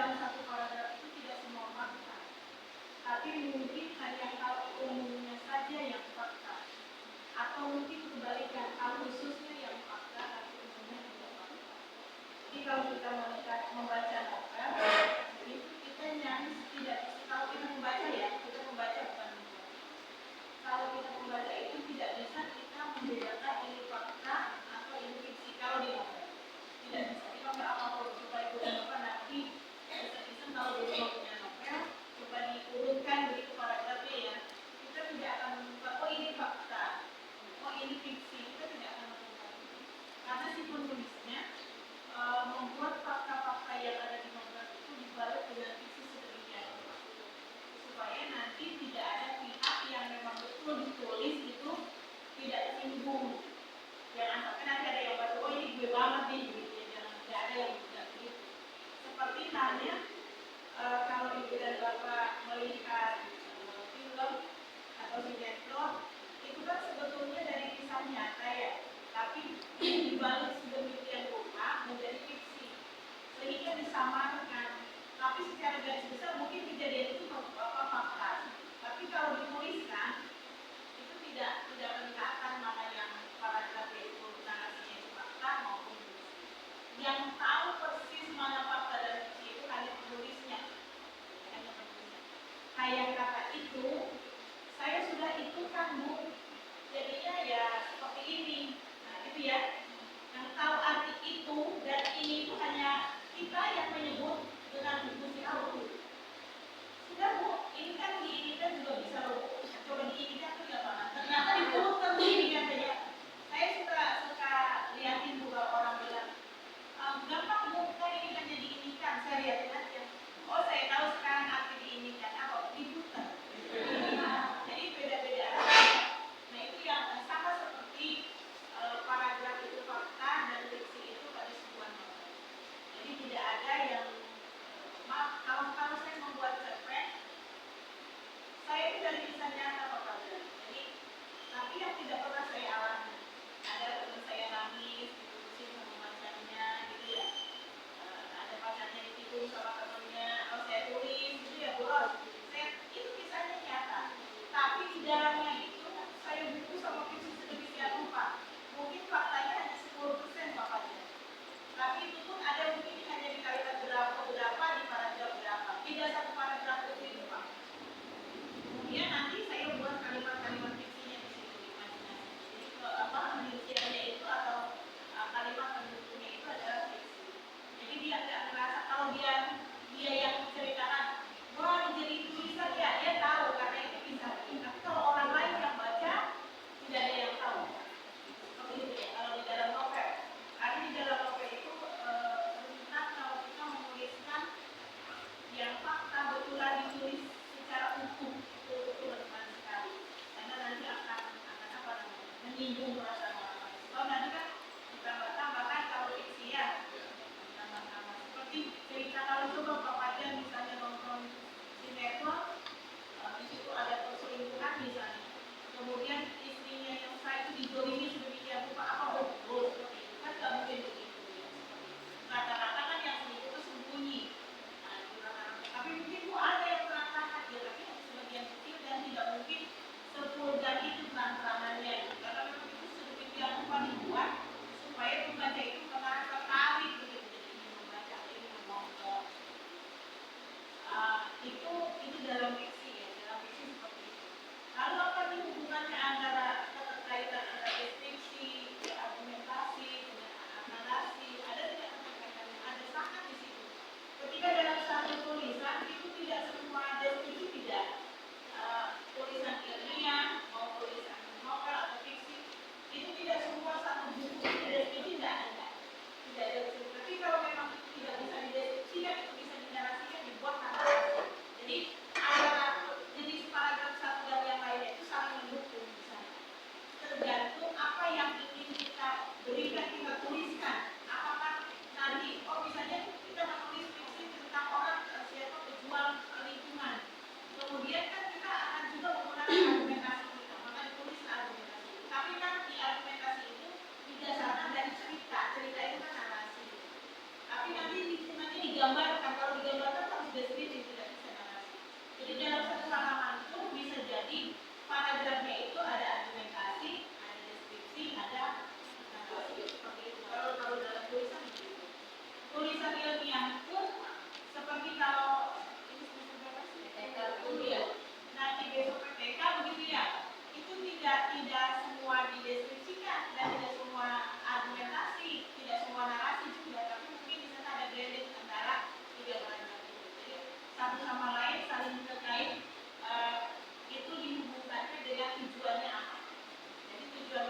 dalam satu paragraf itu tidak semua fakta, tapi mungkin hanya hal umumnya saja yang fakta, atau mungkin kebalikan, hal khususnya yang fakta, tapi umumnya tidak fakta. Jadi kalau kita membaca novel, itu kita nyaris tidak, kalau kita membaca ya, kita membaca bukan membaca. Kalau kita membaca itu tidak bisa kita membedakan ini fakta atau ini fiksi kalau di novel. Tidak bisa, di novel apapun, supaya punya novel nanti bisa kalau dia punya novel, coba diurutkan begitu paragrafnya ya, kita tidak akan menemukan, oh ini fakta, oh ini fiksi, kita tidak akan menemukan itu. Karena si penulisnya membuat fakta-fakta yang ada di novel itu dibalut dengan fiksi sedemikian rupa, supaya nanti tidak ada pihak yang memang betul ditulis itu tidak tersinggung. Jangan sampai nanti ada yang baca, oh ini gue banget nih, gitu ya. Jangan, tidak ada yang tidak begitu. Seperti halnya kalau ibu dan bapak melihat film atau sinetron, itu kan sebetulnya dari kisah nyata ya, tapi dibalut sedemikian rupa menjadi fiksi, sehingga disamarkan. Tapi secara garis besar mungkin kejadian itu fakta, tapi kalau dituliskan itu tidak kelihatan mana yang paragraf itu narasinya itu fakta maupun fiksi. Yang tahu persis mana fakta dan fiksi itu hanya penulisnya. Kayak kata itu, saya sudah itukan Bu, jadinya ya seperti ini. Nah itu ya, yang tahu arti itu dan ini itu hanya kita yang menyebut dengan fungsi auto. Sudah Bu, ini kan diinikan juga bisa loh Bu. Coba diinikan tuh ya Pak. Ternyata diturunkan begini katanya. Saya suka liatin juga orang bilang, gampang Bu, kan ini kan jadi diinikan. Saya liatin aja. Oh saya tahu sekarang arti diinikan apa? Diputar. Jadi beda-beda. Nah itu yang sama seperti paragraf itu fakta dan fiksi itu pada sebuah novel. Jadi tidak ada yang kalau saya membuat cerpen, saya itu dari kisah nyata Bapak. Jadi tapi yang tidak pernah saya alami, ada teman saya nangis diputusin sama pacarnya gitu ya, ada pacarnya ditikung sama temannya, kalau saya tulis gitu ya bolos, saya itu kisahnya nyata, tapi di dalamnya itu saya buku sama fiksi sedemikian rupa, mungkin faktanya hanya 10% Bapak. Tapi itu pun ada mungkin hanya di kalimat berapa di paragraf berapa, tidak satu paragraf itu Pak. Kemudian nanti saya buat kalimat-kalimat fiksinya di situ, imajinasi. Jadi rinciannya itu atau kalimat pendukungnya itu adalah fiksi. Jadi dia nggak merasa kalau dia yang menceritakan, wah jadi tulisan ya, dia tahu karena itu bisa. Tapi kalau orang lain yang baca tidak ada yang tahu. Seperti itu ya kalau di dalam novel. Karena di dalam novel itu tentang kalau kita menuliskan yang fakta betulan ditulis secara utuh, itu rentan sekali. Karena nanti akan apa namanya, menyinggung perasaan orang lain. Kalau nanti kan ditambah-tambahkan kalau fiksi ya, ditambah-tambah. Seperti cerita kalau coba Pak Fajar misalnya nonton sinetron, di situ ada perselingkuhan misalnya. Kemudian istrinya yang sah itu dizolimi sedemikian rupa, apa betul seperti itu kan nggak mungkin begitu ya. Kata-kata kan yang selingkuh itu sembunyi. Tapi mungkin kok ada yang terang-terangan ya, tapi sebagian kecil dan tidak mungkin sepulgar itu terang-terangannya, karena memang itu sedemikian rupa dibuat supaya pembaca itu tertarik begitu, jadi ingin membaca, ingin menonton. Itu dalam fiksi ya, dalam fiksi seperti itu. Lalu apa nih hubungannya antara keterkaitan antara deskripsi, argumentasi dengan narasi? Ada tidak keterkaitannya? Ada sangat di situ. Ketika dalam satu tulisan itu tidak semua deskripsi, tidak tulisan ilmiah mau tulisan novel atau fiksi itu tidak semua satu buku deskripsi, tidak ada deskripsi. Tapi kalau memang itu tidak bisa dideskripsikan, itu bisa dinarasikan, dibuat narasi. Jadi antara jenis paragraf satu dan yang lainnya itu saling mendukung di sana. Tergantung apa yang ingin kita berikan, kita tuliskan. Apakah nanti misalnya kita menulis fiksi tentang orang siapa pejuang batas harus deskripsi, tidak bisa narasi. Jadi dalam satu halaman itu bisa jadi paragrafnya itu ada argumentasi, ada deskripsi, ada narasi seperti itu. Kalau dalam tulisan begitu. Tulisan ilmiah pun seperti kalau ini semester berapa sih? Ya. Nanti besok PTK begitu ya. Itu tidak semua dideskripsikan dan tidak semua argumentasi, tidak semua narasi juga, tapi mungkin di sana ada blended antara tiga paragraf itu. Jadi satu sama lain saling terkait, itu dihubungkannya dengan tujuannya apa. Jadi tujuan